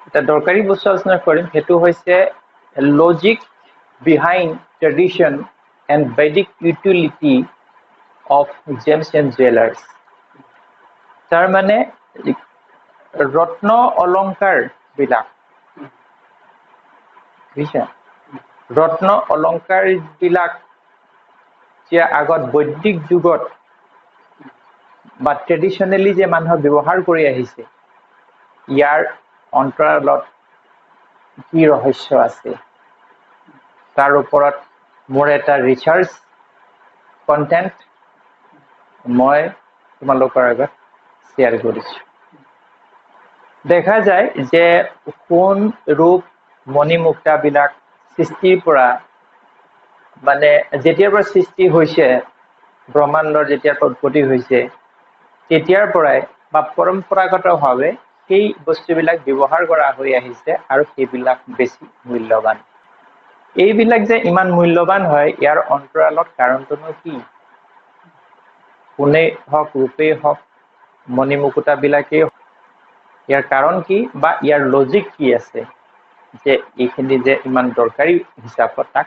এটা দৰকাৰী বস্তু আলোচনা কৰিম, সেইটো হৈছে লজিক বিহাইণ্ড ট্ৰেডিশ্যন এণ্ড বৈদিক utility of James and jewellers. তাৰ মানে ৰত্ন অলংকাৰ বিলাক, বুজিছা? ৰত্ন অলংকাৰ বিলাক যে আগত বৈদিক যুগত বা ট্ৰেডিশ্যনেলি যে মানুহে ব্যৱহাৰ কৰি আহিছে, ইয়াৰ অন্তৰালত কি ৰহস্য আছে তাৰ ওপৰত মোৰ এটা ৰিচাৰ্চ কণ্টেণ্ট মই তোমালোকৰ আগত শ্বেয়াৰ কৰিছোঁ। দেখা যায় যে সোণ ৰূপ মণিমুক্তাবিলাক সৃষ্টিৰ পৰা মানে যেতিয়াৰ পৰা সৃষ্টি হৈছে, ব্ৰহ্মাণ্ডৰ যেতিয়াৰ পৰা উৎপত্তি হৈছে, তেতিয়াৰ পৰাই বা পৰম্পৰাগতভাৱে সেই বস্তুবিলাক ব্যৱহাৰ কৰা হৈ আহিছে আৰু সেইবিলাক বেছি মূল্যৱান। এইবিলাক যে ইমান মূল্যৱান হয়, ইয়াৰ অন্তৰালত কাৰণটোনো কি? সোণেই হওক, ৰূপেই হওক, মণিমুকুতাবিলাকেই হওক, ইয়াৰ কাৰণ কি বা ইয়াৰ লজিক কি আছে যে এইখিনি যে ইমান দৰকাৰী হিচাপত তাক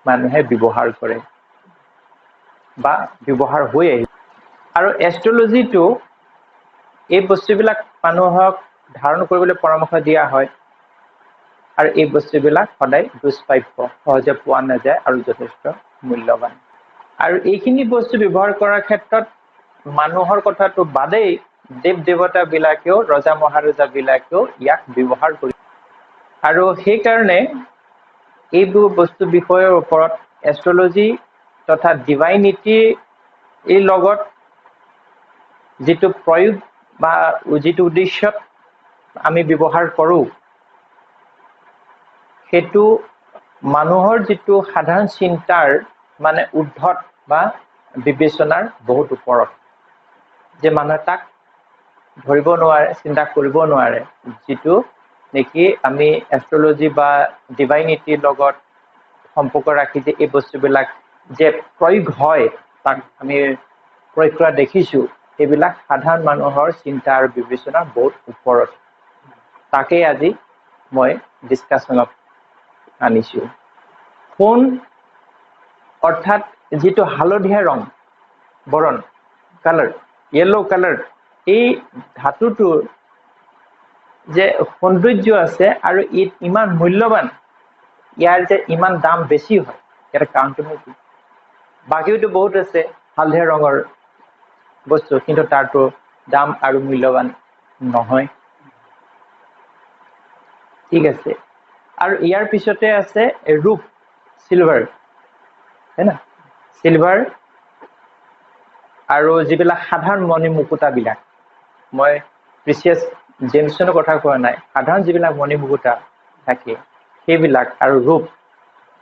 মানুহে ব্যৱহাৰ কৰে বা ব্যৱহাৰ হৈ আহিছে। আৰু এষ্ট্ৰলজিটো এই বস্তুবিলাক মানুহক ধাৰণ কৰিবলৈ পৰামৰ্শ দিয়া হয়, আৰু এই বস্তুবিলাক সদায় দুষ্প্ৰাপ্য, সহজে পোৱা নাযায় আৰু যথেষ্ট মূল্যৱান। আৰু এইখিনি বস্তু ব্যৱহাৰ কৰাৰ ক্ষেত্ৰত মানুহৰ কথাটো বাদেই দেৱ দেৱতাবিলাকেও, ৰজা মহাৰজাবিলাকেও ইয়াক ব্যৱহাৰ কৰি, আৰু সেইকাৰণে এইবোৰ বস্তু বিষয়ৰ ওপৰত এষ্ট্ৰলজি তথা ডিভাইনিটিৰ লগত যিটো প্ৰয়োগ বা যিটো উদ্দেশ্যত আমি ব্যৱহাৰ কৰোঁ, সেইটো মানুহৰ যিটো সাধাৰণ চিন্তাৰ মানে উদ্ধত বা বিবেচনাৰ বহুত ওপৰত, যে মানুহে তাক ধৰিব নোৱাৰে, চিন্তা কৰিব নোৱাৰে, যিটো নেকি আমি এষ্ট্ৰলজি বা ডিভাইনিটিৰ লগত সম্পৰ্ক ৰাখি যে এই বস্তুবিলাক যে প্ৰয়োগ হয়, তাক আমি প্ৰয়োগ কৰা দেখিছোঁ, সেইবিলাক সাধাৰণ মানুহৰ চিন্তা আৰু বিবেচনাৰ বহুত ওপৰত। তাকেই আজি মই ডিছকাশ্যনত আনিছোঁ। সোণ অৰ্থাৎ যিটো হালধীয়া ৰং, বৰণ, কালাৰ, য়েল্ল' কালাৰ, এই ধাতুটোৰ যে সৌন্দৰ্য আছে আৰু ই ইমান মূল্যৱান, ইয়াৰ যে ইমান দাম বেছি হয়, ইয়াৰ কাৰণটো কি? বাকীওতো বহুত আছে হালধীয়া ৰঙৰ বস্তু, কিন্তু তাৰতো দাম আৰু মূল্যৱান নহয়। ঠিক আছে। আৰু ইয়াৰ পিছতে আছে ৰূপ, চিলভাৰ, হয় না? চিলভাৰ আৰু যিবিলাক সাধাৰণ মণিমুকুতাবিলাক, মই প্ৰিচিয়াছ জেমছনৰ কথা কোৱা নাই, সাধাৰণ যিবিলাক মণিমুকুতা থাকে সেইবিলাক, আৰু ৰূপ,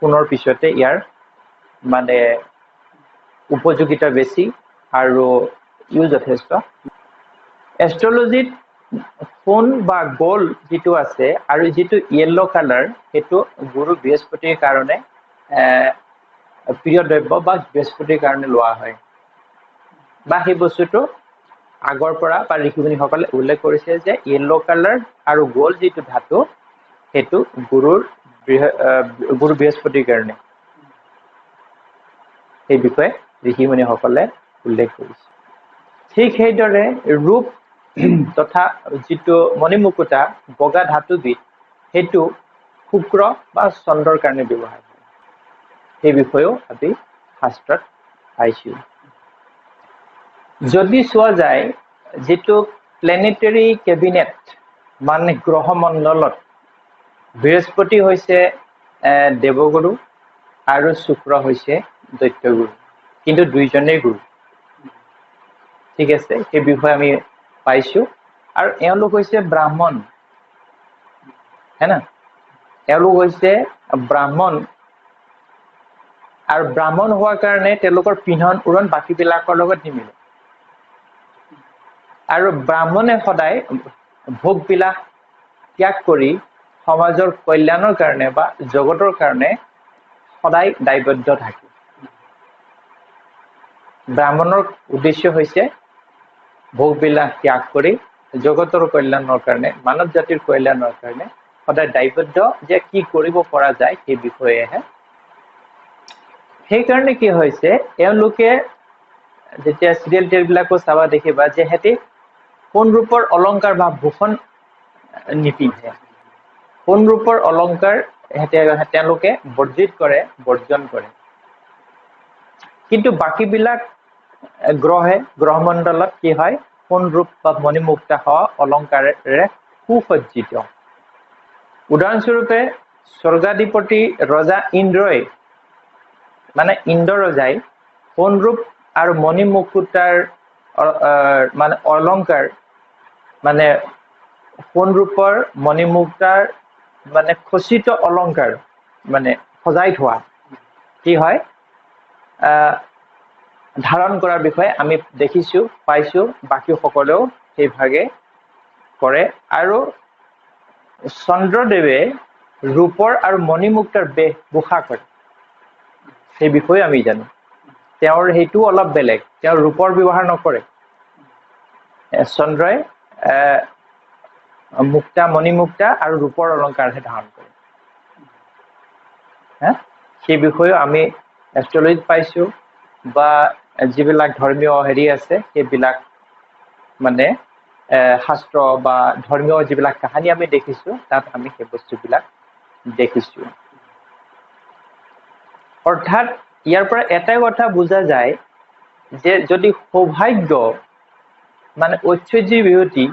সোণৰ পিছতে ইয়াৰ মানে উপযোগিতা বেছি আৰু ইও যথেষ্ট। এষ্ট্ৰলজিত সোণ বা গ'ল্ড যিটো আছে আৰু যিটো য়েল্ল' কালাৰ, সেইটো গুৰু বৃহস্পতিৰ কাৰণে প্ৰিয় দ্ৰব্য বা বৃহস্পতিৰ কাৰণে লোৱা হয়, বা সেই বস্তুটো আগৰ পৰা বা ঋষিমুনিসকলে উল্লেখ কৰিছে যে য়েল্ল' কালাৰ আৰু গ'ল্ড যিটো ধাতু, সেইটো গুৰু বৃহস্পতিৰ কাৰণে, সেই বিষয়ে ঋষিমুনিসকলে উল্লেখ কৰিছে। ঠিক সেইদৰে ৰূপ তথা যিটো মণিমুকুতা, বগা ধাতুবিধ, সেইটো শুক্ৰ বা চন্দ্ৰৰ কাৰণে ব্যৱহাৰ হয়, সেই বিষয়েও আমি শাস্ত্ৰত পাইছোঁ। যদি চোৱা যায় যিটো প্লেনেটাৰী কেবিনেট মানে গ্ৰহমণ্ডলত বৃহস্পতি হৈছে দেৱগুৰু আৰু শুক্ৰ হৈছে দৈত্যগুৰু, কিন্তু দুইজনেই গুৰু। ঠিক আছে, সেই বিষয়ে আমি পাইছোঁ। আৰু এওঁলোক হৈছে ব্ৰাহ্মণ, হয় না? এওঁলোক হৈছে ব্ৰাহ্মণ, আৰু ব্ৰাহ্মণ হোৱাৰ কাৰণে তেওঁলোকৰ পিন্ধন উৰণ বাকীবিলাকৰ লগত নিমিলে। আৰু ব্ৰাহ্মণে সদায় ভোগবিলাক ত্যাগ কৰি সমাজৰ কল্যাণৰ কাৰণে বা জগতৰ কাৰণে সদায় দায়বদ্ধ থাকে। ব্ৰাহ্মণৰ উদ্দেশ্য হৈছে ভোগবিলাক ত্যাগ কৰি জগতৰ কল্যাণৰ কাৰণে মানৱ জাতিৰ কল্যাণৰ কাৰণে সদায় দায়বদ্ধ যে কি কৰিব পৰা যায় সেই বিষয়েহে সেইকাৰণে কি হৈছে এওঁলোকে যেতিয়া সিৰিয়েল বিলাকো চাবা দেখিবা যে হেতি কোন ৰূপৰ অলংকাৰ বা ভূষণ নিপিন্ধে কোন ৰূপৰ অলংকাৰ তেওঁলোকে বৰ্জন কৰে কিন্তু বাকীবিলাক গ্ৰহমণ্ডলত কি হয় কোন ৰূপ বা মণিমুক্তা অলংকাৰেৰে সুসজ্জিত উদাহৰণস্বৰূপে স্বৰ্গাধিপতি ৰজা ইন্দ্ৰই মানে ইন্দ্ৰ ৰজাই কোন ৰূপ আৰু মণিমুকুটাৰ মানে অলংকাৰ মানে কোন ৰূপৰ মণিমুক্তাৰ মানে খচিত অলংকাৰ মানে সজাই থোৱা কি হয় ধাৰণ কৰাৰ বিষয়ে আমি দেখিছো পাইছো বাকি সকলেও সেই ভাগে কৰে আৰু চন্দ্ৰদেৱে ৰূপৰ আৰু মণিমুক্তাৰ বেশভূষা কৰে সেই বিষয়ে আমি জানো তেওঁৰ হেতু অলপ বেলেগ তেওঁৰ ৰূপৰ ব্যৱহাৰ নকৰে চন্দ্ৰই মুক্তা মণিমুক্তা আৰু ৰূপৰ অলংকাৰহে ধাৰণ কৰে সেই বিষয়ে আমি এষ্ট্ৰলজিত পাইছো বা যিবিলাক ধৰ্মীয় হেৰি আছে সেইবিলাক মানে শাস্ত্ৰ বা ধৰ্মীয় যিবিলাক কাহিনী আমি দেখিছো তাত আমি সেই বস্তুবিলাক দেখিছো অৰ্থাৎ ইয়াৰ পৰা এটাই কথা বুজা যায় যে যদি সৌভাগ্য মানে ঐশ্বৰ্য বিভূতি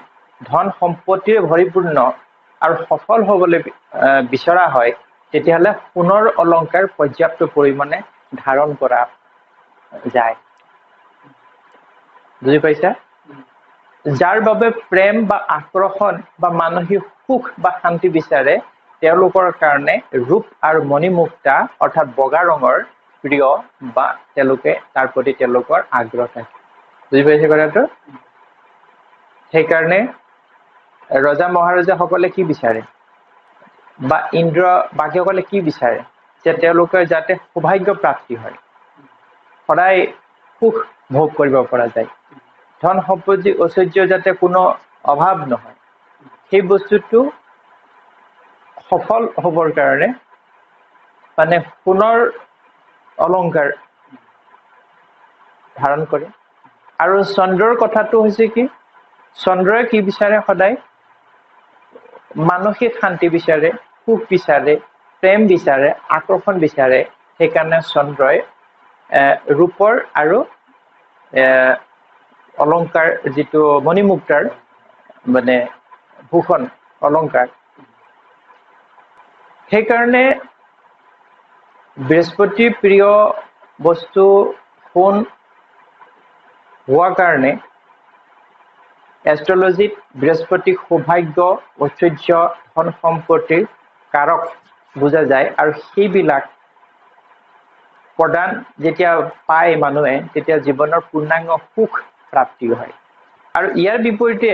ধন সম্পত্তিৰে ভৰিপূৰ্ণ আৰু সফল হ'বলৈ বিচৰা হয় তেতিয়াহ'লে সোণৰ অলংকাৰ পৰ্যাপ্ত পৰিমাণে ধাৰণ কৰা যায় বুজি পাইছা যাৰ বাবে প্ৰেম বা আকৰ্ষণ বা মানসিক সুখ বা শান্তি বিচাৰে তেওঁলোকৰ কাৰণে ৰূপ আৰু মণিমুক্তা অৰ্থাৎ বগা ৰঙৰ প্ৰিয় বা তেওঁলোকে তাৰ প্ৰতি তেওঁলোকৰ আগ্ৰহ থাকে বুজি পাইছে কথাটো সেইকাৰণে ৰজা মহাৰজাসকলে কি বিচাৰে বা ইন্দ্ৰ বাকীসকলে কি বিচাৰে যে তেওঁলোকৰ যাতে সৌভাগ্য প্ৰাপ্তি হয় সদায় সুখ ভোগ কৰিব পৰা যায় ধন সম্পত্তি ঐশ্বৰ্য যাতে কোনো অভাৱ নহয় সেই বস্তুটো সফল হ'বৰ কাৰণে মানে সোণৰ অলংকাৰ ধাৰণ কৰে আৰু চন্দ্ৰৰ কথাটো হৈছে কি চন্দ্ৰই কি বিচাৰে সদায় মানসিক শান্তি বিচাৰে সুখ বিচাৰে প্ৰেম বিচাৰে আকৰ্ষণ বিচাৰে সেইকাৰণে চন্দ্ৰই ৰূপৰ আৰু অলংকাৰ যিটো মণিমুক্তাৰ মানে ভূষণ অলংকাৰ সেইকাৰণে বৃহস্পতি প্ৰিয় বস্তু সোণ হোৱাৰ কাৰণে এষ্ট্ৰলজিত বৃহস্পতি সৌভাগ্য ঐশ্বৰ্য ধন সম্পত্তিৰ কাৰক বুজা যায় আৰু সেইবিলাক প্ৰদান যেতিয়া পায় মানুহে তেতিয়া জীৱনৰ পূৰ্ণাংগ সুখ প্ৰাপ্তি হয় আৰু ইয়াৰ বিপৰীতে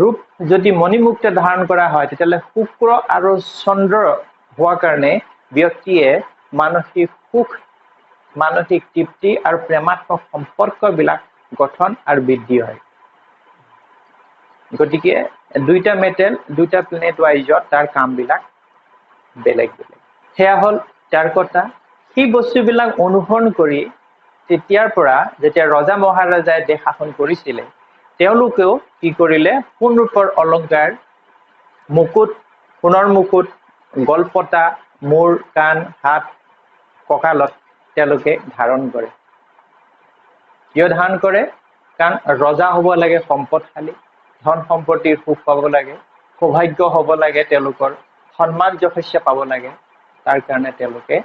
ৰূপ যদি মণিমুক্তা ধাৰণ কৰা হয় তেতিয়াহ'লে শুক্ৰ আৰু চন্দ্ৰ হোৱাৰ কাৰণে ব্যক্তিয়ে মানসিক সুখ মানসিক তৃপ্তি আৰু প্ৰেমাত্মক সম্পৰ্কবিলাক গঠন আৰু বৃদ্ধি হয় গতিকে দুইটা মেটেল দুইটা প্লেনেট ৱাইজত তাৰ কামবিলাক বেলেগ বেলেগ সেয়া হ'ল তাৰ কথা সেই বস্তুবিলাক অনুসৰণ কৰি তেতিয়াৰ পৰা যেতিয়া ৰজা মহাৰাজাই দেশ শাসন কৰিছিলে তেওঁলোকেও কি কৰিলে সোণ ৰূপৰ অলংকাৰ মুকুট সোণৰ মুকুট গলপতা মূৰ কাণ হাত কঁকালত তেওঁলোকে ধাৰণ কৰে কিয় ধাৰণ কৰে কাৰণ ৰজা হ'ব লাগে সম্পদশালী ধন সম্পত্তিৰ সুখ পাব লাগে সৌভাগ্য হ'ব লাগে তেওঁলোকৰ সন্মান যশস্য পাব লাগে তাৰ কাৰণে তেওঁলোকে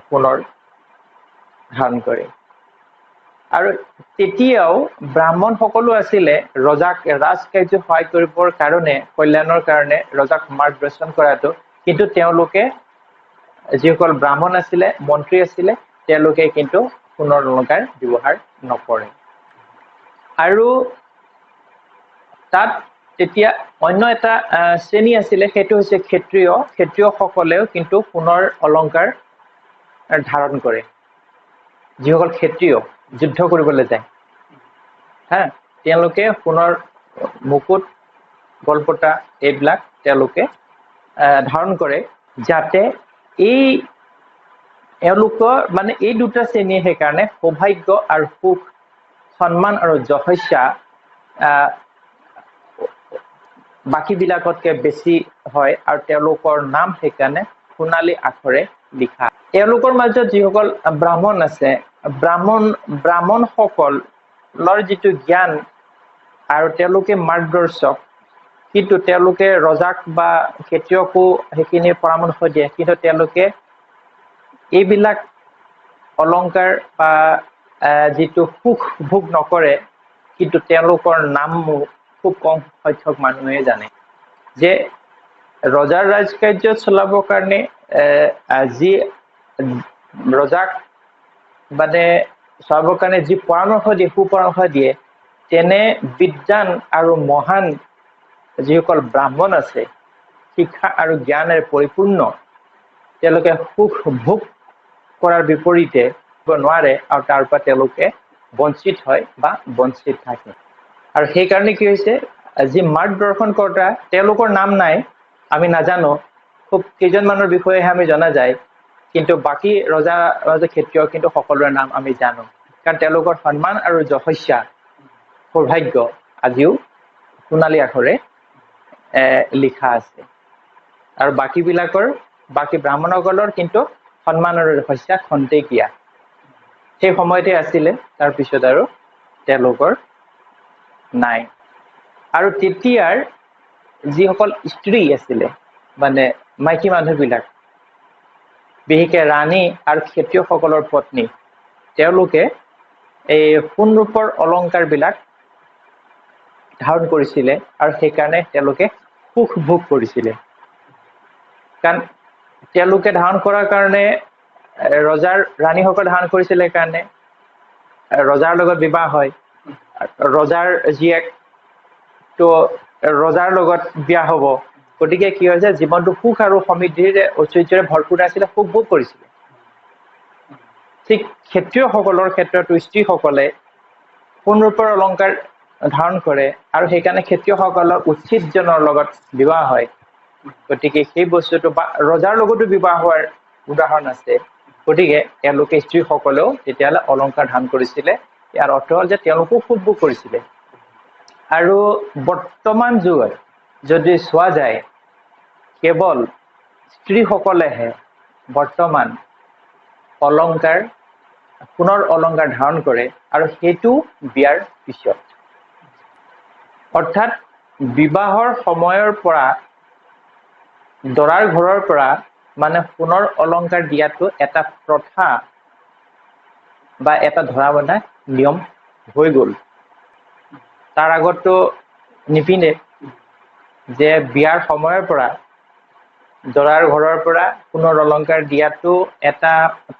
সোণৰ ধাৰণ কৰে আৰু তেতিয়াও ব্ৰাহ্মণ সকলো আছিলে ৰজাক ৰাজকাৰ্য সহায় কৰিবৰ কাৰণে কল্যাণৰ কাৰণে ৰজাক মাৰ্গদৰ্শন কৰাটো কিন্তু তেওঁলোকে যিসকল ব্ৰাহ্মণ আছিলে মন্ত্ৰী আছিলে তেওঁলোকে কিন্তু সোণৰ অলংকাৰ ব্যৱহাৰ নকৰে আৰু তাত তেতিয়া অন্য এটা শ্ৰেণী আছিলে সেইটো হৈছে ক্ষত্ৰিয়সকলেও কিন্তু সোণৰ অলংকাৰ ধাৰণ কৰে যিসকল ক্ষত্ৰিয় যুদ্ধ কৰিবলৈ যায় তেওঁলোকে সোণৰ মুকুট গলপতা এইবিলাক তেওঁলোকে ধাৰণ কৰে যাতে এই এওঁলোকৰ মানে এই দুটা শ্ৰেণীয়ে সেইকাৰণে সৌভাগ্য আৰু সুখ সন্মান আৰু যশস্যা বাকীবিলাকতকৈ বেছি হয় আৰু তেওঁলোকৰ নাম সেইকাৰণে সোণালী আখৰে লিখা তেওঁলোকৰ মাজত যিসকল ব্ৰাহ্মণ আছে ব্ৰাহ্মণসকলৰ যিটো জ্ঞান আৰু তেওঁলোকে মাৰ্গদৰ্শক কিন্তু তেওঁলোকে ৰজাক বা খেতিয়কো সেইখিনি পৰামৰ্শ দিয়ে কিন্তু তেওঁলোকে এইবিলাক অলংকাৰ বা যিটো সুখ ভোগ নকৰে কিন্তু তেওঁলোকৰ নামও খুব কম সংখ্যক মানুহে জানে যে ৰজাৰ ৰাজকাৰ্য চলাবৰ কাৰণে যি ৰজাক মানে চলাবৰ কাৰণে যি পৰামৰ্শ দিয়ে সুপৰামৰ্শ দিয়ে তেনে বিদ্বান আৰু মহান যিসকল ব্ৰাহ্মণ আছে শিক্ষা আৰু জ্ঞানেৰে পৰিপূৰ্ণ তেওঁলোকে সুখ ভোগ কৰাৰ বিপৰীতে নোৱাৰে আৰু তাৰ পৰা তেওঁলোকে বঞ্চিত হয় বা বঞ্চিত থাকে আৰু সেইকাৰণে কি হৈছে যি মাৰ্গদৰ্শন কৰোঁতা তেওঁলোকৰ নাম নাই আমি নাজানো খুব কেইজনমানৰ বিষয়েহে আমি জনা যায় কিন্তু বাকী ৰজা খেতিয়ক কিন্তু সকলোৰে নাম আমি জানো কাৰণ তেওঁলোকৰ সন্মান আৰু যশস্যা সৌভাগ্য আজিও সোণালী আখৰে লিখা আছে আৰু বাকী ব্ৰাহ্মণসকলৰ কিন্তু সন্মান আৰু যশস্যা খন্তেকীয়া সেই সময়তে আছিলে তাৰপিছত আৰু তেওঁলোকৰ নাই আৰু তেতিয়াৰ যিসকল স্ত্ৰী আছিলে মানে মাইকী মানুহবিলাক বিশেষকৈ ৰাণী আৰু খেতিয়কসকলৰ পত্নী তেওঁলোকে এই সোণ ৰূপৰ অলংকাৰবিলাক ধাৰণ কৰিছিলে আৰু সেইকাৰণে তেওঁলোকে সুখ ভোগ কৰিছিলে কাৰণ তেওঁলোকে ধাৰণ কৰাৰ কাৰণে ৰজাৰ ৰাণীসকল ধাৰণ কৰিছিলে কাৰণে ৰজাৰ লগত বিবাহ হয় ৰজাৰ জীয়েক তো ৰজাৰ লগত বিয়া হ'ব গতিকে কি হৈছে জীৱনটো সুখ আৰু সমৃদ্ধিৰে ঐশ্বৰ্যৰে ভৰপূৰ আছিলে সুখ ভোগ কৰিছিলে ঠিক খেতিয়কসকলৰ ক্ষেত্ৰতো স্ত্ৰীসকলে সোণ ৰূপৰ অলংকাৰ ধাৰণ কৰে আৰু সেইকাৰণে খেতিয়কসকলৰ উচিতজনৰ লগত বিবাহ হয় গতিকে সেই বস্তুটো বা ৰজাৰ লগতো বিবাহ হোৱাৰ উদাহৰণ আছে গতিকে তেওঁলোকে স্ত্ৰীসকলেও তেতিয়াহ'লে অলংকাৰ ধাৰণ কৰিছিলে ইয়াৰ অৰ্থ হ'ল যে তেওঁলোকো সুখ ভোগ কৰিছিলে আৰু বৰ্তমান যুগত যদি চোৱা যায় কেৱল স্ত্ৰীসকলেহে বৰ্তমান অলংকাৰ সোণৰ অলংকাৰ ধাৰণ কৰে আৰু সেইটো বিয়াৰ পিছত অৰ্থাৎ বিবাহৰ সময়ৰ পৰা দৰাৰ ঘৰৰ পৰা মানে সোণৰ অলংকাৰ দিয়াটো এটা প্ৰথা বা এটা ধৰা বন্ধা নিয়ম হৈ গ'ল তাৰ আগততো নিপিন্ধে যে বিয়াৰ সময়ৰ পৰা দৰাৰ ঘৰৰ পৰা সোণৰ অলংকাৰ দিয়াটো এটা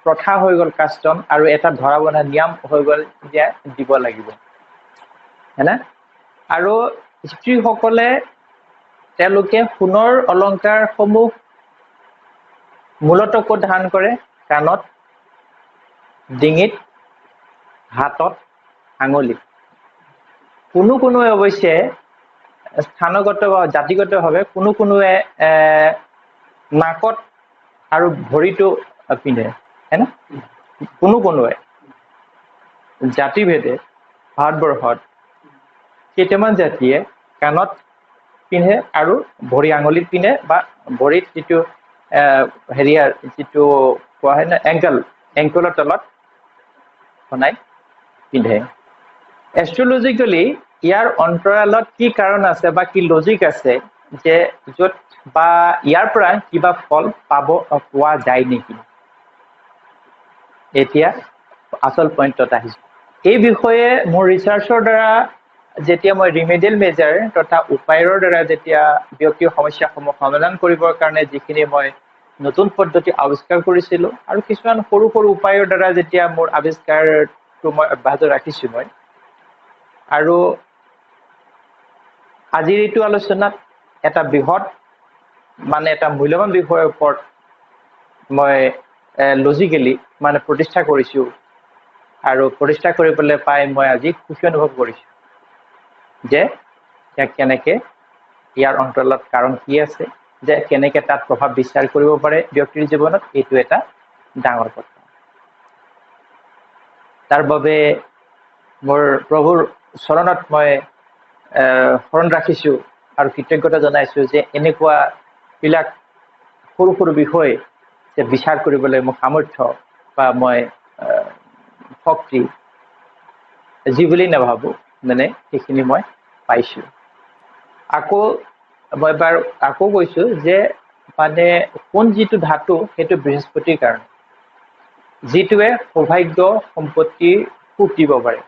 প্ৰথা হৈ গ'ল কাষ্টম আৰু এটা ধৰা বন্ধা নিয়ম হৈ গ'ল যে দিব লাগিব হয়নে আৰু স্ত্ৰীসকলে তেওঁলোকে সোণৰ অলংকাৰসমূহ মূলতঃ ক'ত ধাৰণ কৰে কাণত ডিঙিত হাতত আঙুলিত কোনোৱে অৱশ্যে স্থানগত বা জাতিগতভাৱে কোনোৱে নাকত আৰু ভৰিটো পিন্ধে হয়নে কোনোৱে জাতিভেদে ভাৰতবৰ্ষত কেইটামান জাতিয়ে কাণত পিন্ধে আৰু ভৰি আঙুলিত পিন্ধে বা ভৰিত যিটো হেৰিয়াৰ যিটো কোৱা হয় না এংকলৰ তলত বনাই পিন্ধে এষ্ট্ৰলজিকেলি ইয়াৰ অন্তৰালত কি কাৰণ আছে বা কি লজিক আছে যে য'ত বা ইয়াৰ পৰা কিবা ফল পোৱা যায় নেকি এতিয়া আচল পইণ্টত আহিছোঁ এই বিষয়ে মোৰ ৰিচাৰ্চৰ দ্বাৰা যেতিয়া মই ৰিমেডিয়েল মেজাৰ তথা উপায়ৰ দ্বাৰা যেতিয়া ব্যক্তিৰ সমস্যাসমূহ সমাধান কৰিবৰ কাৰণে যিখিনি মই নতুন পদ্ধতি আৱিষ্কাৰ কৰিছিলোঁ আৰু কিছুমান সৰু উপায়ৰ দ্বাৰা যেতিয়া মোৰ আৱিষ্কাৰটো মই অব্যাহত ৰাখিছোঁ মই আৰু আজিৰ এইটো আলোচনাত এটা বৃহৎ মানে এটা মূল্যৱান বিষয়ৰ ওপৰত মই লজিকেলি মানে প্ৰতিষ্ঠা কৰিছোঁ আৰু প্ৰতিষ্ঠা কৰিবলৈ পাই মই আজি সুখী অনুভৱ কৰিছোঁ যে কেনেকে ইয়াৰ অন্তৰালত কাৰণ কি আছে, যে কেনেকে তাত প্ৰভাৱ বিস্তাৰ কৰিব পাৰে ব্যক্তিৰ জীৱনত, এইটো এটা ডাঙৰ কথা। তাৰ বাবে মোৰ প্ৰভুৰ চৰণত মই শৰণ ৰাখিছোঁ আৰু কৃতজ্ঞতা জনাইছোঁ যে এনেকুৱা বিলাক সৰু সৰু বিষয় যে বিচাৰ কৰিবলৈ মোক সামৰ্থ্য বা মই শক্তি যি বুলি নাভাবোঁ মানে সেইখিনি মই পাইছোঁ। আকৌ মই এবাৰ আকৌ কৈছোঁ যে মানে কোন যিটো ধাতু সেইটো বৃহস্পতিৰ কাৰণে, যিটোৱে সৌভাগ্য সম্পত্তি সুখ দিব পাৰে।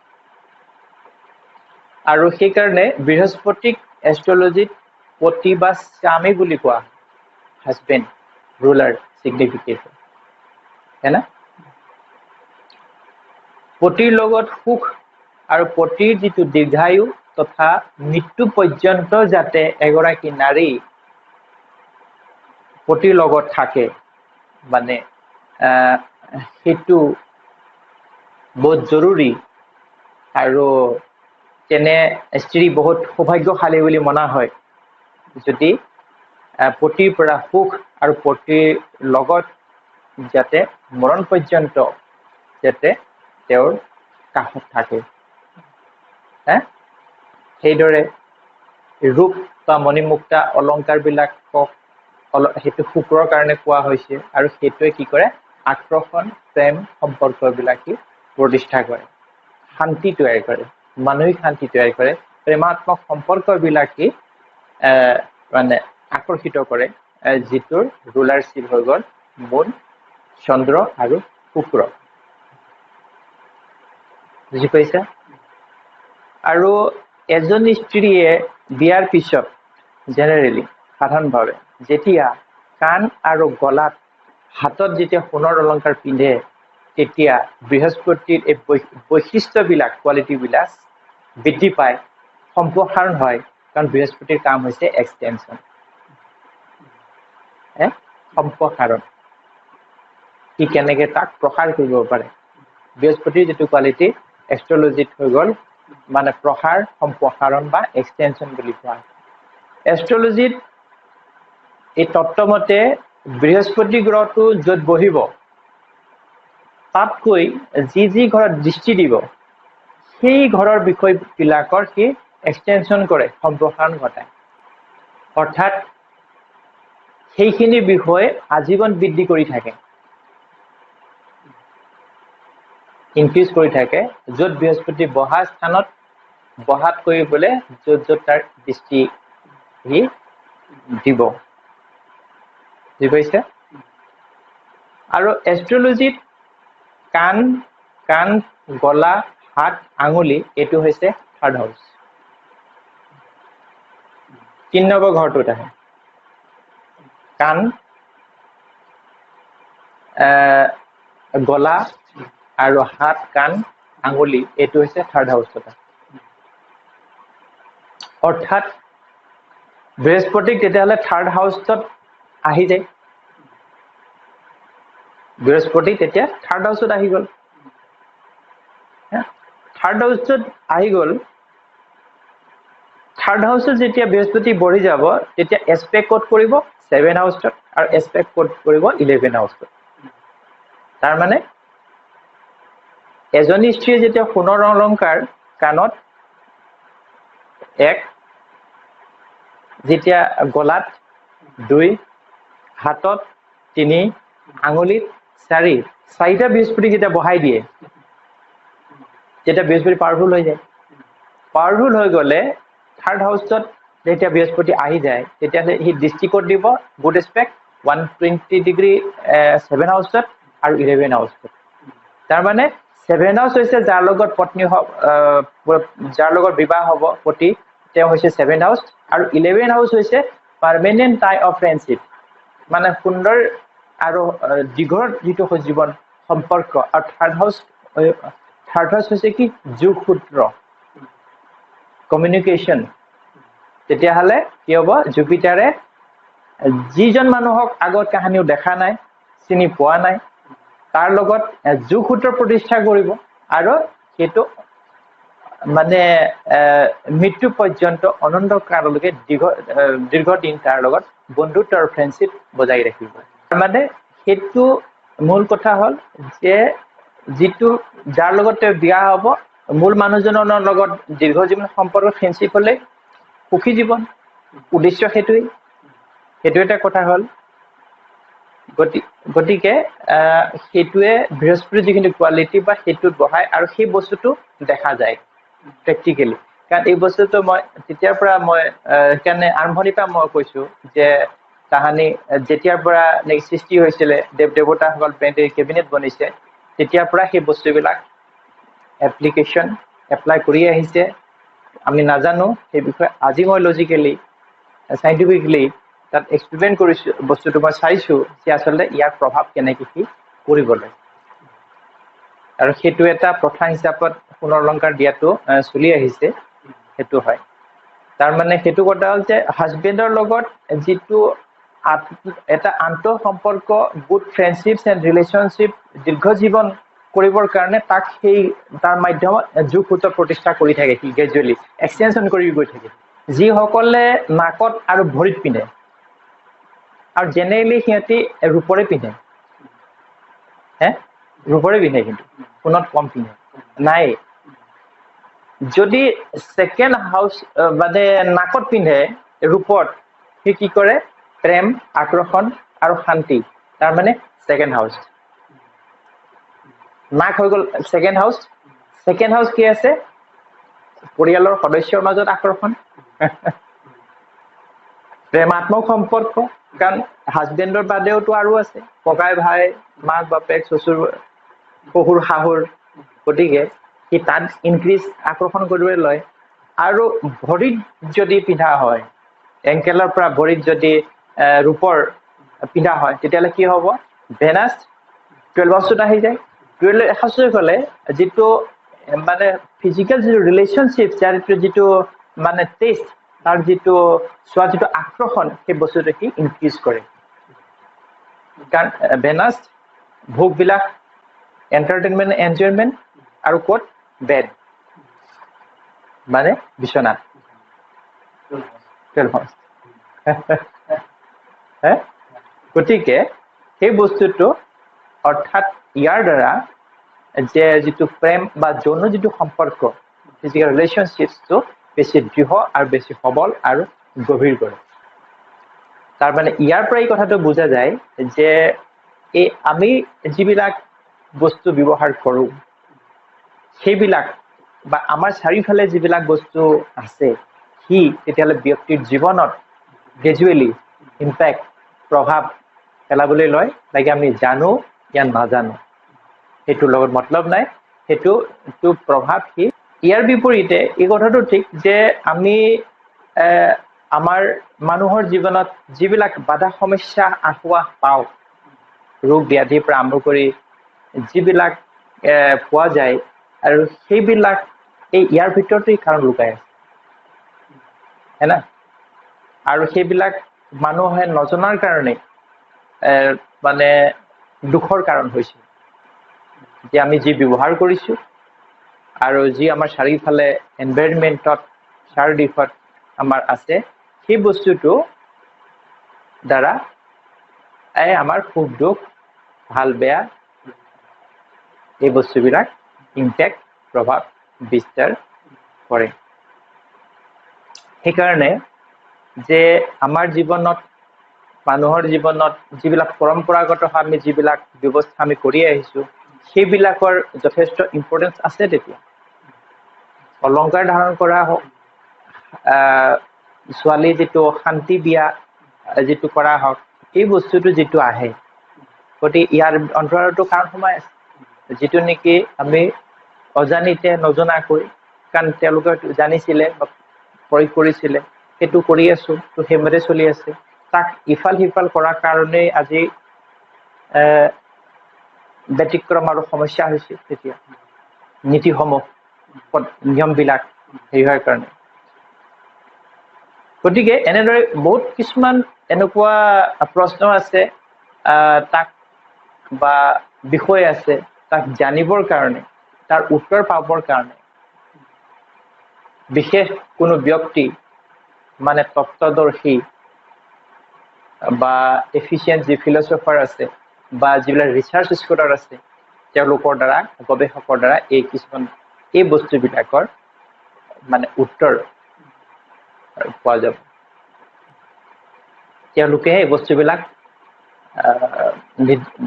আৰু সেইকাৰণে বৃহস্পতিক এষ্ট্ৰলজিত পতি বা স্বামী বুলি কোৱা, হাজবেণ্ড ৰুলাৰ ছিগনিফিকেট হয় না। পতিৰ লগত সুখ আৰু পতিৰ যিটো দীৰ্ঘায়ু তথা মৃত্যু পৰ্যন্ত যাতে এগৰাকী নাৰী পতিৰ লগত থাকে, মানে সেইটো বহুত জৰুৰী। আৰু তেনে স্ত্ৰী বহুত সৌভাগ্যশালী বুলি মনা হয় যদি পতিৰ পৰা সুখ আৰু পতিৰ লগত যাতে মৰণ পৰ্যন্ত যাতে তেওঁৰ কাষত থাকে। সেইদৰে ৰূপ বা মণিমুক্তা অলংকাৰ বিলাকক সেইটো শুক্ৰৰ কাৰণে কোৱা হৈছে, আৰু সেইটোৱে কি কৰে, আকৰ্ষণ প্ৰেম সম্পৰ্ক বিলাকে প্ৰতিষ্ঠা কৰে, শান্তি তৈয়াৰ কৰে, মানসিক শান্তি তৈয়াৰ কৰে, প্ৰেমাত্মক সম্পৰ্ক বিলাকে মানে আকৰ্ষিত কৰে, যিটোৰ ৰুলাৰশ্বিপ হৈ গ'ল মুন, চন্দ্ৰ আৰু শুক্ৰ। বুজি পাইছা? আৰু এজনী স্ত্ৰীয়ে বিয়াৰ পিছত জেনেৰেলি সাধাৰণভাৱে যেতিয়া কাণ আৰু গলাত হাতত যেতিয়া সোণৰ অলংকাৰ পিন্ধে, তেতিয়া বৃহস্পতিৰ এই বৈশিষ্ট্যবিলাক কোৱালিটিবিলাক বৃদ্ধি পায়, সম্প্ৰসাৰণ হয়। কাৰণ বৃহস্পতিৰ কাম হৈছে এক্সটেনশ্যন, সম্প্ৰসাৰণ। সি কেনেকে তাক প্ৰসাৰ কৰিব পাৰে। বৃহস্পতিৰ যিটো কোৱালিটি এষ্ট্ৰলজিত হৈ গ'ল মানে প্ৰসাৰ, সম্প্ৰসাৰণ বা এক্সটেনশ্যন বুলি কোৱা হয়। এষ্ট্ৰলজিত এই তত্ত্বমতে বৃহস্পতি গ্ৰহটো য'ত বহিব তাতকৈ যি ঘৰত দৃষ্টি দিব সেই ঘৰৰ বিষয়বিলাকৰ সি এক্সটেনশ্যন কৰে, সম্প্ৰসাৰণ ঘটায়। অৰ্থাৎ সেইখিনি বিষয় আজীৱন বৃদ্ধি কৰি থাকে, ইনক্ৰিজ কৰি থাকে। য'ত বৃহস্পতি বহা স্থানত বহাত কৰিবলৈ য'ত তাৰ দৃষ্টি সি দিব। বুজি পাইছে? আৰু এষ্ট্ৰলজিত কাণ, গলা, হাত, আঙুলি এইটো হৈছে থাৰ্ড হাউচ। 3 নম্বৰ ঘৰটোত আহে কাণ, গলা আৰু হাত, কাণ, আঙুলি এইটো হৈছে থাৰ্ড হাউচত। অৰ্থাৎ বৃহস্পতিক তেতিয়াহ'লে থাৰ্ড হাউচত আহি যায়। বৃহস্পতি তেতিয়া থাৰ্ড হাউচত আহি গ'ল। থাৰ্ড হাউচত আহি গ'ল। থাৰ্ড হাউচত যেতিয়া বৃহস্পতি বঢ়ি যাব তেতিয়া এছপেক্ট ক'ত কৰিব? 7 হাউচত, আৰু এছপেক্ট ক'ত কৰিব? 11 হাউচত। তাৰমানে এজনী স্ত্ৰীয়ে যেতিয়া সোণৰ অলংকাৰ কাণত 1, যেতিয়া গলাত 2, হাতত 3, আঙুলিত 4, 4টা বৃহস্পতি যেতিয়া বহাই দিয়ে তেতিয়া বৃহস্পতি পাৱাৰফুল হৈ যায়। পাৱাৰফুল হৈ গ'লে থাৰ্ড হাউচত যেতিয়া বৃহস্পতি আহি যায় তেতিয়াহ'লে সি দৃষ্টি ক'ত দিব? গুড এছপেক্ট 120 ডিগ্ৰী 7 হাউচত আৰু 11 হাউচত। তাৰমানে 7 হাউচ হৈছে যাৰ লগত পত্নী যাৰ লগত বিবাহ হ'ব পতি, তেওঁ হৈছে 7 হাউচ, আৰু 11 হাউচ হৈছে পাৰ্মানেণ্ট টাই অফ ফ্ৰেণ্ডশ্বিপ, মানে সুন্দৰ আৰু দীঘল যিটো জীৱন সম্পৰ্ক। আৰু থাৰ্ড হাউচ হৈছে কি? যোগসূত্ৰ, কমিউনিকেশ্যন। তেতিয়াহ'লে কি হ'ব? জুপিটাৰে যিজন মানুহক আগত কাহানিও দেখা নাই, চিনি পোৱা নাই, তাৰ লগত যোগসূত্ৰ প্ৰতিষ্ঠা কৰিব, আৰু সেইটো মানে মৃত্যু পৰ্যন্ত অনন্ত কাললৈকে দীৰ্ঘদিন তাৰ লগত বন্ধুত্ব আৰু ফ্ৰেণ্ডশ্বিপ বজাই ৰাখিব। মানে সেইটো মূল কথা হ'ল যে যিটো যাৰ লগত তেওঁ বিয়া হ'ব মূল মানুহজনৰ লগত দীৰ্ঘ জীৱন সম্পৰ্ক ফ্ৰেণ্ডশ্বিপ হ'লে সুখী জীৱন, উদ্দেশ্য সেইটোৱেই। সেইটো এটা কথা হ'ল। গতিকে সেইটোৱে বৃহস্পতিৰ যিখিনি কোৱালিটি বা সেইটোত বহায় আৰু সেই বস্তুটো দেখা যায় প্ৰেক্টিকেলি। কাৰণ এই বস্তুটো মই তেতিয়াৰ পৰা মই সেইকাৰণে আৰম্ভণিৰ পৰা মই কৈছোঁ যে তাহানি যেতিয়াৰ পৰা সৃষ্টি হৈছিলে দেৱতাসকল কেবিনেট বনিছে তেতিয়াৰ পৰা সেই বস্তুবিলাক এপ্লাই কৰি আহিছে। আমি নাজানো সেই বিষয়ে। আজি মই লজিকেলি চাইণ্টিফিকলি তাত এক্সপেৰিমেণ্ট কৰিছোঁ, বস্তুটো মই চাইছোঁ যে আচলতে ইয়াৰ প্ৰভাৱ কেনেকৈ কি কৰিবলৈ। আৰু সেইটো এটা প্ৰথা হিচাপত সোণৰ অলংকাৰ দিয়াটো চলি আহিছে। সেইটো হয়। তাৰমানে সেইটো কথা হ'ল যে হাজবেণ্ডৰ লগত যিটো এটা আন্তঃ সম্পৰ্ক, গুড ফ্ৰেণ্ডশ্বিপ এণ্ড ৰিলেশ্যনশ্বিপ দীৰ্ঘ জীৱন কৰিবৰ কাৰণে তাক সেই তাৰ মাধ্যমত যোগসূত্ৰ প্ৰতিষ্ঠা কৰি থাকে। সি গ্ৰেজুৱেলি এক্সটেনশ্যন কৰি গৈ থাকে। যিসকলে নাকত আৰু ভৰিত পিন্ধে আৰু জেনেৰেলি সিহঁতি ৰূপৰে পিন্ধে, ৰূপৰে পিন্ধে, কিন্তু সোণত কম পিন্ধে নাই। যদি ছেকেণ্ড হাউচ মানে নাকত পিন্ধে ৰূপত, সি কি কৰে? প্ৰেম, আকৰ্ষণ আৰু শান্তি। তাৰমানে ছেকেণ্ড হাউচ। নাক হৈ গ'ল ছেকেণ্ড হাউচ। ছেকেণ্ড হাউচ কি আছে? পৰিয়ালৰ সদস্যৰ মাজত আকৰ্ষণ, প্ৰেমাত্মক সম্পৰ্ক। কাৰণ হাজবেণ্ডৰ বাদেওতো আৰু আছে, ককাই ভাই, মাক বাপেক, শহুৰ শাহুৰ। গতিকে সি তাত ইনক্ৰিজ আকৰ্ষণ কৰিবলৈ লয়। আৰু ভৰিত যদি পিন্ধা হয়, এংকেলৰ পৰা ভৰিত যদি ৰূপৰ পিন্ধা হয়, তেতিয়াহ'লে কি হ'ব? ভেনাছ 12 হাউচত আহি যায়। 12 হাউচত গ'লে যিটো মানে ফিজিকেল যিটো ৰিলেশ্যনশ্বিপ, যাৰ যিটো মানে টেষ্ট, তাৰ যিটো চোৱা যিটো আকৰ্ষণ, সেই বস্তুটো সি ইনক্ৰিজ কৰে। কাৰণ ভেনাছ ভোগবিলাক, এণ্টাৰটেইনমেণ্ট, এনজয়মেণ্ট, আৰু ক'ত? বেড, মানে বিচনা। 12 হাউচ। গতিকে সেই বস্তুটো অৰ্থাৎ ইয়াৰ দ্বাৰা যে যিটো প্ৰেম বা যৌন যিটো সম্পৰ্ক, ফিজিকেল ৰিলেশ্যনশ্বিপটো বেছি দৃঢ় আৰু বেছি সবল আৰু গভীৰ কৰে। তাৰমানে ইয়াৰ পৰা এই কথাটো বুজা যায় যে এই আমি যিবিলাক বস্তু ব্যৱহাৰ কৰোঁ, সেইবিলাক বা আমাৰ চাৰিওফালে যিবিলাক বস্তু আছে, সি তেতিয়াহ'লে ব্যক্তিৰ জীৱনত গ্ৰেজুৱেলি ইম্পেক্ট, প্ৰভাৱ পেলাবলৈ লয়। লাগে আমি জানো या নাজানো, সেইটোৰ লগত মতলব নাই। সেইটো প্ৰভাৱ সি। ইয়াৰ বিপৰীতে এই কথাটো ঠিক যে আমি আমাৰ মানুহৰ জীৱনত যিবিলাক বাধা সমস্যা আসোঁৱাহ পাওঁ, ৰোগ ব্যাধিৰ পৰা আৰম্ভ কৰি যিবিলাক পোৱা যায়, আৰু সেইবিলাক ইয়াৰ ভিতৰতেই কাৰণ লুকাই আছে, না? আৰু সেইবিলাক মানুহে নজনাৰ কাৰণে মানে দুখৰ কাৰণ হৈছে। যে আমি যি ব্যৱহাৰ কৰিছোঁ আৰু যি আমাৰ চাৰিওফালে এনভাইৰনমেণ্টত চাৰিওদিশত আমাৰ আছে, সেই বস্তুটো দ্বাৰা আমাৰ সুখ দুখ, ভাল বেয়া, এই বস্তুবিলাক ইম্পেক্ট, প্ৰভাৱ বিস্তাৰ কৰে। সেইকাৰণে যে আমাৰ জীৱনত, মানুহৰ জীৱনত যিবিলাক পৰম্পৰাগত আমি যিবিলাক ব্যৱস্থা আমি কৰি আহিছোঁ, সেইবিলাকৰ যথেষ্ট ইম্পৰ্টেঞ্চ আছে। তেতিয়া অলংকাৰ ধাৰণ কৰা হওক, ছোৱালী যিটো শান্তি বিয়া যিটো কৰা হওক, এই বস্তুটো যিটো আহে, গতিকে ইয়াৰ অন্তৰালতো কাৰণ সোমাই আছে, যিটো নেকি আমি অজানিতে নজনাকৈ, কাৰণ তেওঁলোকে জানিছিলে বা প্ৰয়োগ কৰিছিলে, সেইটো কৰি আছো, তো সেইমতে চলি আছে। তাক ইফাল সিফাল কৰাৰ কাৰণেই আজি ব্যতিক্ৰম আৰু সমস্যা হৈছে। তেতিয়া নীতিসমূহ, নিয়মবিলাক হেৰি হোৱাৰ কাৰণে। গতিকে এনেদৰে বহুত কিছুমান এনেকুৱা প্ৰশ্ন আছে, তাক বা বিষয় আছে, তাক জানিবৰ কাৰণে, তাৰ উত্তৰ পাবৰ কাৰণে বিশেষ কোনো ব্যক্তি মানে তত্ত্বদৰ্শী বা এফিচিয়েণ্ট যি ফিলচফাৰ আছে বা যিবিলাক ৰিচাৰ্চ স্কলাৰ আছে তেওঁলোকৰ দ্বাৰা গৱেষকৰ দ্বাৰা এই বস্তুবিলাকৰ মানে উত্তৰ পোৱা যাব তেওঁলোকে এই বস্তুবিলাক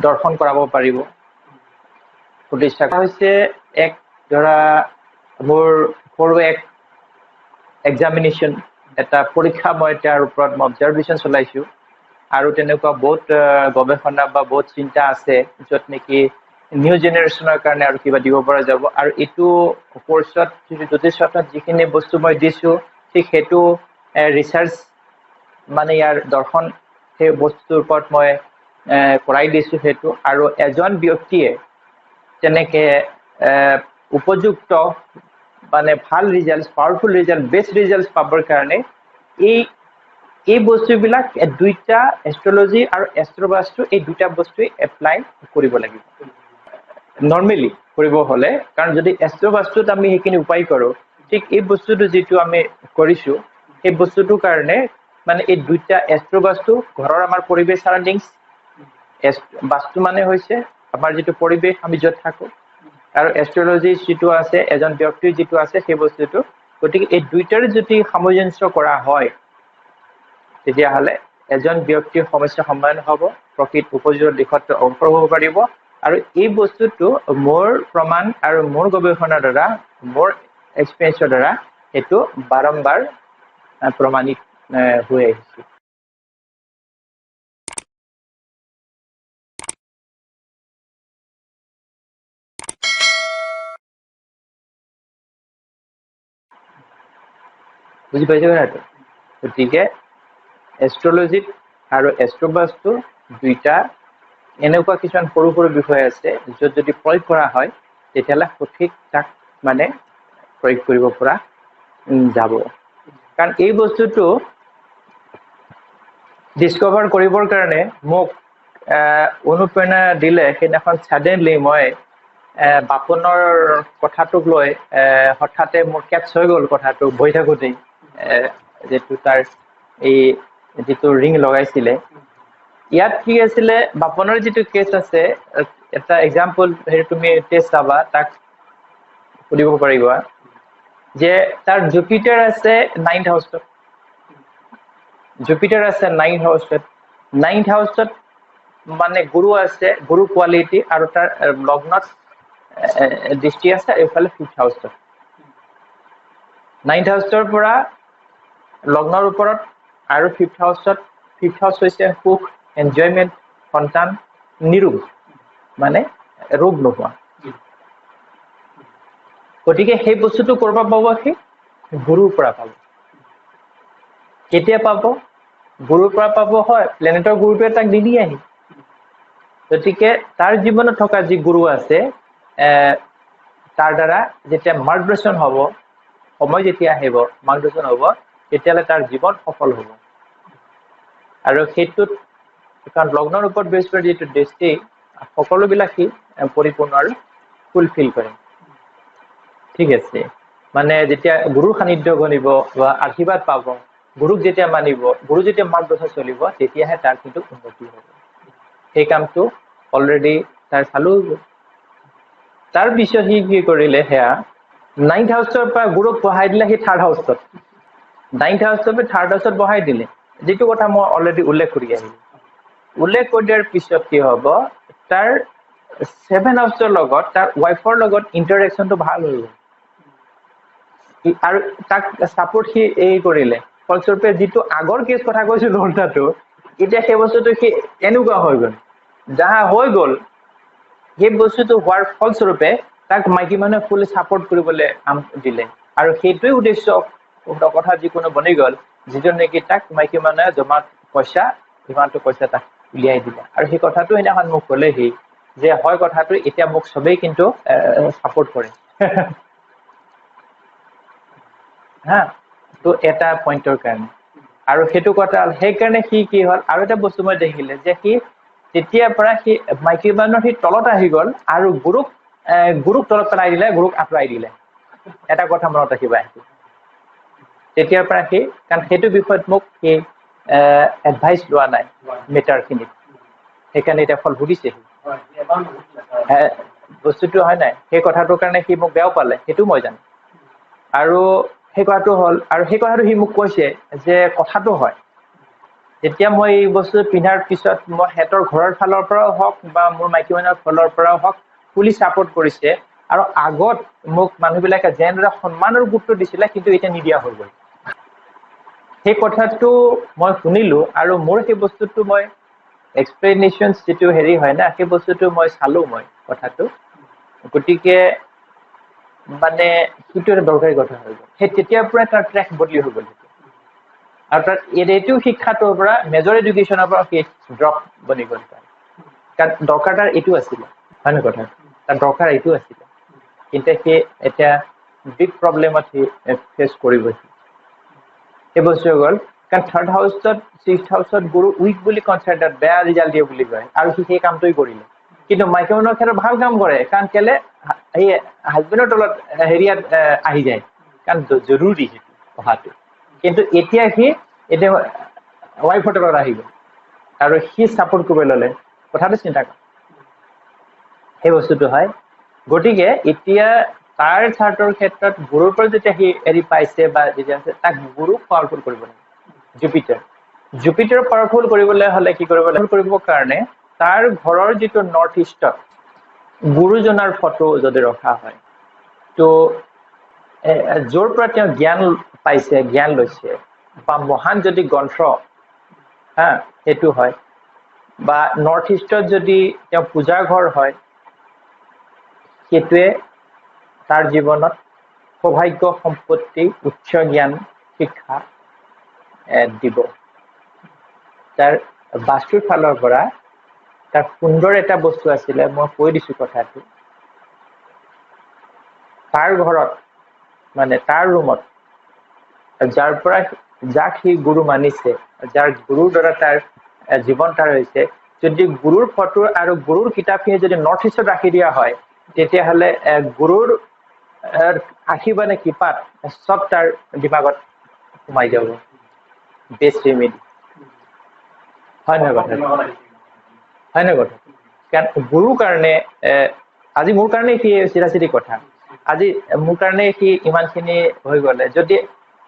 দৰ্শন কৰাব পাৰিব প্ৰতিষ্ঠা হৈছে এক ধৰা মোৰ সৰু এক এক্সামিনেশ্যন এটা পৰীক্ষা মই তাৰ ওপৰত অবজাৰভেশ্যন চলাইছোঁ আৰু তেনেকুৱা বহুত গৱেষণা বা বহুত চিন্তা আছে য'ত নেকি নিউ জেনেৰেশ্যনৰ কাৰণে আৰু কিবা দিব পৰা যাব আৰু এইটো কোৰ্চত জ্যোতিষত যিখিনি বস্তু মই দিছোঁ ঠিক সেইটো ৰিচাৰ্চ মানে ইয়াৰ দৰ্শন সেই বস্তুৰ ওপৰত মই কৰাই দিছোঁ সেইটো আৰু এজন ব্যক্তিয়ে তেনেকে উপযুক্ত মানে ভাল result powerful result best result পাবৰ কাৰণে এই বস্তুবিলাক দুইটা এষ্ট্ৰলজি আৰু এষ্ট্ৰবাস্তু এই দুইটা বস্তুৱে এপ্লাই কৰিব লাগিব নৰ্মেলি কৰিব হ'লে কাৰণ যদি এষ্ট্ৰবাস্তুত আমি সেইখিনি উপায় কৰোঁ ঠিক এই বস্তুটো যিটো আমি কৰিছোঁ সেই বস্তুটোৰ কাৰণে মানে এই দুইটা এষ্ট্ৰবাস্তু ঘৰৰ আমাৰ পৰিৱেশ চাৰাউণ্ডিংছ বাস্তু মানে হৈছে আমাৰ যিটো পৰিৱেশ আমি য'ত থাকোঁ আৰু এষ্ট্ৰলজি যিটো আছে এজন ব্যক্তিৰ যিটো আছে সেই বস্তুটো গতিকে এই দুইটাৰ যদি সামঞ্জস্য কৰা হয় তেতিয়াহ'লে এজন ব্যক্তিৰ সমস্যা সমাধান হ'ব প্ৰকৃত উপযোগৰ দিশত অগ্ৰসৰ হ'ব পাৰিব আৰু এই বস্তুটো মোৰ প্ৰমাণ আৰু মোৰ গৱেষণাৰ দ্বাৰা মোৰ এক্সপিৰিয়েঞ্চৰ দ্বাৰা সেইটো বাৰম্বাৰ প্ৰমাণিত হৈ আহিছে বুজি পাইছে কথাটো গতিকে এষ্ট্ৰলজিত আৰু এষ্ট্ৰবাস্তু দুইটা এনেকুৱা কিছুমান সৰু সৰু বিষয় আছে য'ত যদি প্ৰয়োগ কৰা হয় তেতিয়াহ'লে সঠিক তাক মানে প্ৰয়োগ কৰিব পৰা যাব কাৰণ এই বস্তুটো ডিস্কভাৰ কৰিবৰ কাৰণে মোক অনুপ্ৰেৰণা দিলে সেইদিনাখন ছাডেনলি মই বাপনৰ কথাটোক লৈ হঠাতে মোৰ কেটছ হৈ গ'ল কথাটো বহি থাকোঁতেই যিটো তাৰ এই যিটো ৰিং লগাইছিলে ইয়াত কি আছিলে বাপনৰ যিটো কেছ আছে এটা এক্সাম্পল হেৰি তুমি টেষ্ট চাবা তাক সুধিব পাৰিবা যে তাৰ জুপিটাৰ আছে 9th হাউচত জুপিটাৰ আছে 9th হাউচত 9th হাউচত মানে গুৰু আছে গুৰু কোৱালিটি আৰু তাৰ লগ্নত দৃষ্টি আছে এইফালে 5th হাউচত 9th হাউচৰ পৰা লগ্নৰ ওপৰত আৰু 5th হাউচত 5th হাউচ হৈছে সুখ এনজয়মেণ্ট সন্তান নিৰোগ মানে ৰোগ নোহোৱা গতিকে সেই বস্তুটো কৰবা পাব সি গুৰুৰ পৰা পাব কেতিয়া পাব গুৰুৰ পৰা পাব হয় প্লেনেটৰ গুৰুটোৱে তাক দি দিয়ে আহি গতিকে তাৰ জীৱনত থকা যি গুৰু আছে তাৰ দ্বাৰা যেতিয়া মাৰ্গদৰ্শন হ'ব সময় যেতিয়া আহিব মাৰ্গদৰ্শন হ'ব তেতিয়াহ'লে তাৰ জীৱন সফল হ'ব আৰু সেইটোত কাৰণ লগ্নৰ ওপৰত বেছ কৰি যিটো দৃষ্টি সকলোবিলাক সি পৰিপূৰ্ণ আৰু ফুলফিল কৰে ঠিক আছে মানে যেতিয়া গুৰুৰ সান্নিধ্য গণিব বা আশীৰ্বাদ পাব গুৰুক যেতিয়া মানিব গুৰু যেতিয়া মাৰ্গদৰ্শন চলিব তেতিয়াহে তাৰ কিন্তু উন্নতি হ'ব সেই কামটো অলৰেডি তাৰ চালু তাৰ পিছত সি কি কৰিলে সেয়া 9th হাউচৰ পৰা গুৰুক বহাই দিলে সি 3rd হাউচত 9th হাউচৰ পৰা 3rd হাউচত বহাই দিলে যিটো কথা মই অলৰেডি উল্লেখ কৰি আহিলোঁ উল্লেখ কৰি দিয়াৰ পিছত কি হ'ব তাৰ 7th হাউচৰ লগত তাৰ ৱাইফৰ লগত ইণ্টাৰেকশ্যনটো ভাল হৈ গ'ল আৰু তাক ছাপোৰ্ট সি এই কৰিলে ফলস্বৰূপে যিটো আগৰ কেছ কথা কৈছোঁ লৰ্ডাটো এতিয়া সেই বস্তুটো সি এনেকুৱা হৈ গ'ল যাহা হৈ গ'ল সেই বস্তুটো হোৱাৰ ফলস্বৰূপে তাক মাইকী মানুহে ফুল ছাপোৰ্ট কৰিবলৈ দিলে আৰু সেইটোৱে উদ্দেশ্য কথা যিকোনো বনি গ'ল যিটো নেকি তাক মাইকী মানুহে জমা পইচা সিমানটো পইচা তাক উলিয়াই দিলে আৰু সেই কথাটো সেইদিনাখন মোক ক'লেহি যে হয় কথাটো এতিয়া মোক চবেই কিন্তু ছাপোৰ্ট কৰে হা তো এটা পইণ্টৰ কাৰণে আৰু সেইটো কথা সেইকাৰণে সি কি হ'ল আৰু এটা বস্তু মই দেখিলে যে সি তেতিয়াৰ পৰা সি মাইকী মানুহৰ সি তলত আহি গ'ল আৰু গুৰুক তলত পেলাই দিলে গুৰুক আঁতৰাই দিলে এটা কথা মনত ৰাখিবা তেতিয়াৰ পৰা সি কাৰণ সেইটো বিষয়ত মোক সি এডভাইচ লোৱা নাই মেটাৰখিনিত সেইকাৰণে এতিয়া ফল ভুগিছে বস্তুটো হয় নাই সেই কথাটোৰ কাৰণে সি মোক বেয়াও পালে সেইটো মই জানো আৰু সেই কথাটো হ'ল আৰু সেই কথাটো সি মোক কৈছে যে কথাটো হয় যেতিয়া মই এই বস্তু পিন্ধাৰ পিছত মই হেতৰ ঘৰৰ ফালৰ পৰাও হওক বা মোৰ মাইকী মানুহৰ ফালৰ পৰাও হওক ফুলি ছাপোৰ্ট কৰিছে আৰু আগত মোক মানুহবিলাকে যেনেদৰে সন্মানৰ গুৰুত্ব দিছিলে কিন্তু এতিয়া নিদিয়া হৈ গ'ল সেই কথাটো মই শুনিলো আৰু মোৰ সেই বস্তুটো মই এক্সপ্লেনেশ্যন যিটো হেৰি হয় না সেই বস্তুটো মই চালো মই কথাটো গতিকে মানে সেইটো এটা দৰকাৰী কথা হৈ গ'ল সেই তেতিয়াৰ পৰাই তাৰ ট্ৰেক বদলি হৈ গ'ল আৰু তাত এইটো শিক্ষাটোৰ পৰা মেজৰ এডুকেশ্যনৰ পৰা সি ড্ৰপ বনি গ'ল কাৰণ দৰকাৰ তাৰ এইটো আছিলে হয় নে কথা তাৰ দৰকাৰ এইটো আছিলে কিন্তু সি এতিয়া বিগ প্ৰব্লেমত সি ফেচ কৰিব সেই বস্তু হৈ গ'ল কাৰণ থাৰ্ড হাউচত ছিক্স হাউচত গুৰু উইক বুলি কনচাৰ্টত বেয়া ৰিজাল্ট দিয়ে বুলি কয় আৰু সি সেই কামটোৱে কৰিলে কিন্তু মাইকী মানুহৰ ক্ষেত্ৰত ভাল কাম কৰে কাৰণ কেলে সেই হাজবেণ্ডৰ তলত হেৰিয়াত আহি যায় কাৰণ জৰুৰী সেইটো পঢ়াটো কিন্তু এতিয়া সি এতিয়া ৱাইফৰ তলত আহি গ'ল আৰু সি ছাপোৰ্ট কৰিব ল'লে কথাটো চিন্তা কৰ সেই বস্তুটো হয় গতিকে এতিয়া তাৰ চাৰ্টৰ ক্ষেত্ৰত গুৰুৰ পৰা যেতিয়া সি হেৰি পাইছে বা যেতিয়া আছে তাক গুৰুক পাৱাৰফুল কৰিব লাগে জুপিটাৰ পাৱাৰফুল কৰিবলৈ হ'লে কি কৰিব লাগে কৰিবৰ কাৰণে তাৰ ঘৰৰ যিটো নৰ্থ ইষ্টত গুৰুজনাৰ ফটো যদি ৰখা হয় তো য'ৰ পৰা তেওঁ জ্ঞান পাইছে জ্ঞান লৈছে বা মহান যদি গ্ৰন্থ হা সেইটো হয় বা নৰ্থ ইষ্টত যদি তেওঁ পূজাৰ ঘৰ হয় সেইটোৱে তাৰ জীৱনত সৌভাগ্য সম্পত্তি উচ্চ জ্ঞান শিক্ষা দিব তাৰ বাস্তুৰ ফালৰ পৰা তাৰ সুন্দৰ এটা বস্তু আছিলে মই কৈ দিছো কথাটো তাৰ ঘৰত মানে তাৰ ৰুমত যাৰ পৰা যাক সি গুৰু মানিছে যাৰ গুৰুৰ দ্বাৰা তাৰ জীৱন তাৰ হৈছে যদি গুৰুৰ ফটো আৰু গুৰুৰ কিতাপখিনি যদি নৰ্থ ইষ্টত ৰাখি দিয়া হয় তেতিয়াহ'লে গুৰুৰ আশীৰ্বাদ নে কৃপাত চব তাৰ দিমাগত সোমাই যাব বেষ্ট ৰেমেডি হয় নহয় কথা হয় নহয় কথা কাৰণ গুৰুৰ কাৰণে আজি মোৰ কাৰণে সি চিধা চিধি কথা আজি মোৰ কাৰণে সি ইমানখিনি হৈ গ'লে যদি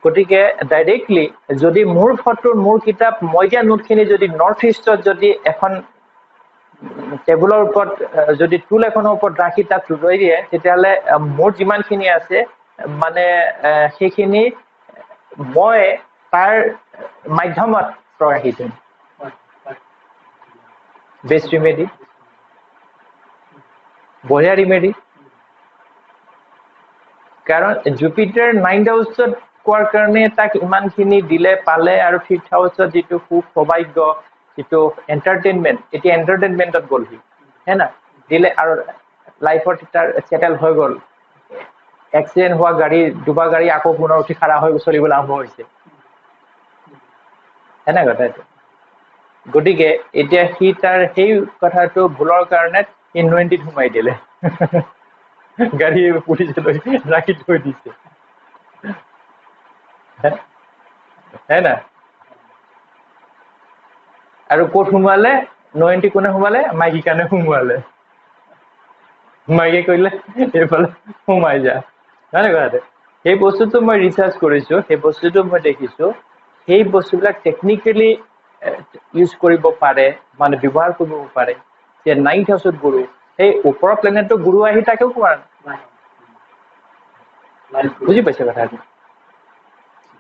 গতিকে ডাইৰেক্টলি যদি মোৰ ফটো মোৰ কিতাপ মই দিয়া নোটখিনি যদি নৰ্থ ইষ্টত যদি এখন টেবুলৰ ওপৰত যদি টুল এখনৰ ওপৰত ৰাখি তাত লৈ দিয়ে তেতিয়াহ'লে মোৰ যিমানখিনি আছে মানে সেইখিনি মই তাৰ মাধ্যমত প্ৰকাশিত দিম বেষ্ট ৰিমেডি বঢ়িয়া ৰিমেডি কাৰণ জুপিটাৰ 9th হাউচত কোৱাৰ কাৰণে তাক ইমানখিনি দিলে পালে আৰু 5th হাউচত যিটো সুখ সৌভাগ্য যিটো এণ্টাৰটেইনমেণ্ট এতিয়া এণ্টাৰটেইনমেণ্টত গ'ল সি হে না দিলে আৰু লাইফত তাৰ ছেটেল হৈ গ'ল এক্সিডেণ্ট হোৱা গাড়ী দুবাৰ গাড়ী আকৌ পুনৰ উঠি খাৰা হৈ চলিবলৈ আৰম্ভ হৈছে হে না কথা এইটো গতিকে এতিয়া সি তাৰ সেই কথাটো ভুলৰ কাৰণে সি 90ত সোমাই দিলে গাড়ী পুলিচে লৈ ৰাখি থৈ দিছে হে না আৰু ক'ত সোমালে 90 কোনে সোমালে মাইকী কাৰণে সোমোৱালে মাইকী কৰিলে এইফালে সোমাই যা হয় নে কথাটো সেই বস্তুটো মই ৰিচাৰ্চ কৰিছো সেই বস্তুটো মই দেখিছো সেই বস্তুবিলাক টেকনিকেলি ইউজ কৰিব পাৰে মানে ব্যৱহাৰ কৰিব পাৰে যে 9th হাউচত গুৰু সেই ওপৰৰ প্লেনেটটো গুৰু আহি তাকেও কোৱা বুজি পাইছে কথাটো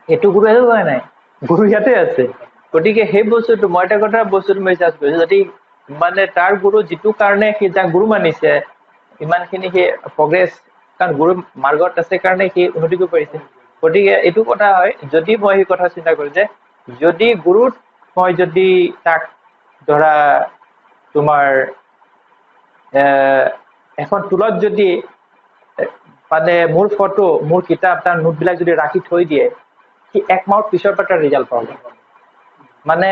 এইটো গুৰু আহিও কোৱা নাই গুৰু ইয়াতে আছে গতিকে সেই বস্তুটো মই এটা কথা বস্তুটো মই ৰিচাৰ্চ কৰিছো যদি মানে তাৰ গুৰু যিটো কাৰণে সি যাক গুৰু মানিছে ইমানখিনি সি প্ৰগ্ৰেছ কাৰণ গুৰু মাৰ্গত আছে কাৰণে সি উন্নতি কৰিব পাৰিছে গতিকে এইটো কথা হয় যদি মই সেই কথা চিন্তা কৰো যে যদি গুৰুত মই যদি তাক ধৰা তোমাৰ এখন টুলত যদি মানে মোৰ ফটো মোৰ কিতাপ তাৰ নোটবিলাক যদি ৰাখি থৈ দিয়ে সি একমাহৰ পিছৰ পৰা তাৰ ৰিজাল্ট পাব মানে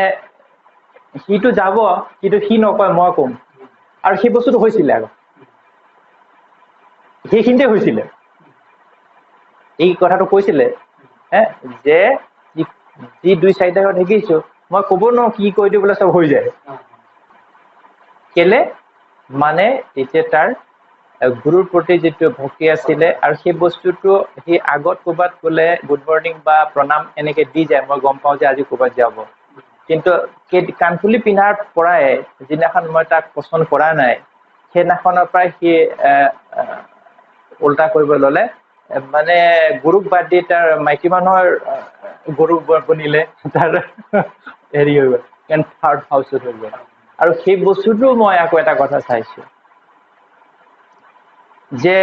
সিটো যাব কিন্তু সি নকয় মই কম আৰু সেই বস্তুটো হৈছিলে আগত সেইখিনিতে হৈছিলে এই কথাটো কৈছিলে যে যি 2-4টা ঘৰত শিকিছো মই ক'ব নোৱাৰো কি কৈ দিবলৈ চব হৈ যায় কেলে মানে এতিয়া তাৰ গুৰুৰ প্ৰতি যিটো ভক্তি আছিলে আৰু সেই বস্তুটো সি আগত ক'ৰবাত গ'লে গুড মৰ্ণিং বা প্ৰণাম এনেকে দি যায় মই গম পাওঁ যে আজি ক'ৰবাত যাব কিন্তু কাণফুলি পিন্ধাৰ পৰাই যিদিনাখন মই তাক পচন্দ কৰা নাই সেইদিনাখনৰ পৰাই সি উল্টা কৰিব ল'লে মানে গুৰুক বাদ দি তাৰ মাইকী মানুহৰ গৰু বনিলে তাৰ হেৰি হৈ গ'ল থাৰ্ড হাউচত হৈ গ'ল আৰু সেই বস্তুটো মই আকৌ এটা কথা চাইছো যে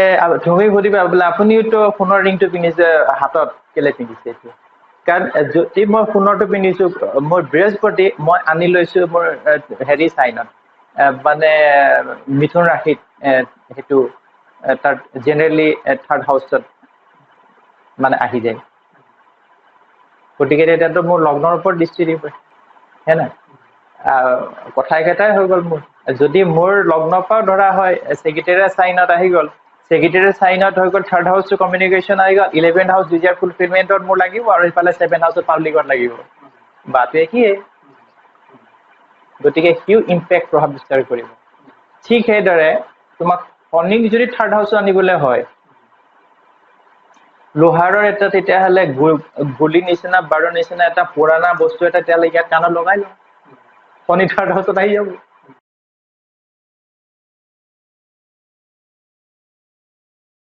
তুমি সুধিবা বোলে আপুনিওতো সোণৰ ৰিংটো পিন্ধিছে হাতত কেলে পিন্ধিছে এইটো কাৰণ যদি মই সোণৰটো পিন্ধিছো মোৰ বৃহস্পতি মই আনি লৈছো মোৰ হেৰি চাইনত মানে মিথুন ৰাশিত সেইটো তাত জেনেৰেলি থাৰ্ড হাউচত মানে আহি যায় গতিকে এতিয়াতো মোৰ লগ্নৰ ওপৰত দৃষ্টি দিব হে না কথা একেটাই হৈ গ'ল মোৰ যদি মোৰ লগ্নৰ পৰাও ধৰা হয় ছেক্ৰেটাৰী চাইনত আহি গ'ল ছেক্ৰেটাৰী চাইনত হৈ গ'ল থাৰ্ড হাউচটো কমিউনিকেশ্যন আহি গ'ল 11th হাউচ ডিজায়াৰ ফুলফিলমেণ্টত মোৰ লাগিব আৰু ইফালে 7th হাউচত পাব্লিকত লাগিব বাটো একেই গতিকে সিও ইম্পেক্ট প্ৰভাৱ বিস্তাৰ কৰিব ঠিক সেইদৰে তোমাক শনিক যদি থাৰ্ড হাউচত আনিবলৈ হয় লোহাৰৰ এটা তেতিয়াহ'লে গুলি নিচিনা বাৰৰ নিচিনা এটা পুৰণা বস্তু এটা তেতিয়াহ'লে ইয়াত কাণত লগাই লওঁ শনি থাৰ্ড হাউচত আহি যাব